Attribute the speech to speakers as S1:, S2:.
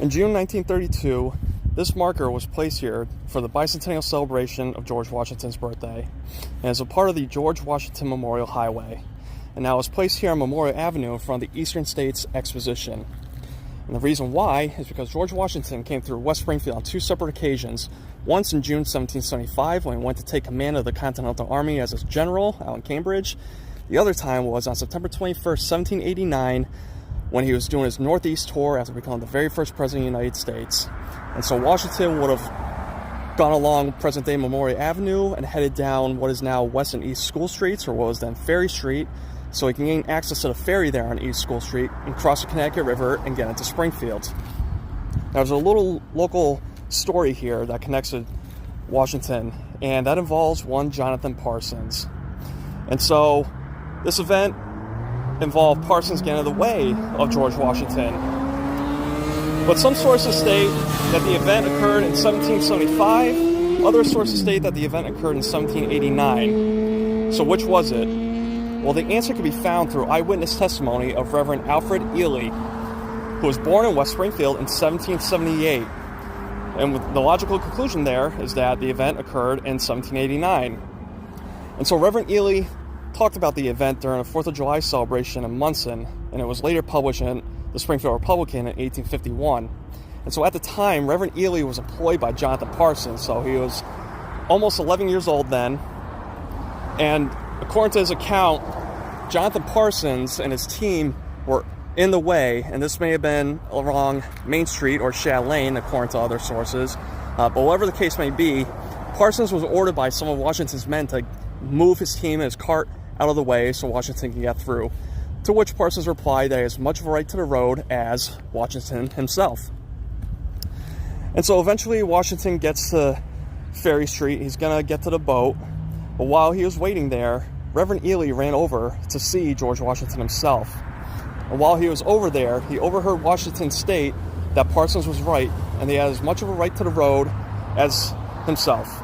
S1: In June 1932, this marker was placed here for the bicentennial celebration of George Washington's birthday, and is a part of the George Washington Memorial Highway, and now is placed here on Memorial Avenue in front of the Eastern States Exposition. And the reason why is because George Washington came through West Springfield on two separate occasions, once in June 1775 when he went to take command of the Continental Army as a general out in Cambridge. The other time was on September 21st, 1789, when he was doing his Northeast tour after becoming the very first president of the United States. And so Washington would have gone along present-day Memorial Avenue and headed down what is now West and East School Streets, or what was then Ferry Street, so he can gain access to the ferry there on East School Street and cross the Connecticut River and get into Springfield. Now, there's a little local story here that connects to Washington, and that involves one Jonathan Parsons. And so this event involved Parsons getting in the way of George Washington. But some sources state that the event occurred in 1775. Other sources state that the event occurred in 1789. So which was it? Well, the answer can be found through eyewitness testimony of Reverend Alfred Ely, who was born in West Springfield in 1778. And the logical conclusion there is that the event occurred in 1789. And so Reverend Ely talked about the event during a 4th of July celebration in Munson, and it was later published in the Springfield Republican in 1851. And so at the time, Reverend Ely was employed by Jonathan Parsons, so he was almost 11 years old then. And according to his account, Jonathan Parsons and his team were in the way, and this may have been along Main Street or Shad Lane, according to other sources. But whatever the case may be, Parsons was ordered by some of Washington's men to move his team and his cart out of the way so Washington can get through. To which Parsons replied that he has as much of a right to the road as Washington himself. And so eventually Washington gets to Ferry Street. He's going to get to the boat. But while he was waiting there, Reverend Ely ran over to see George Washington himself. And while he was over there, he overheard Washington state that Parsons was right and he had as much of a right to the road as himself.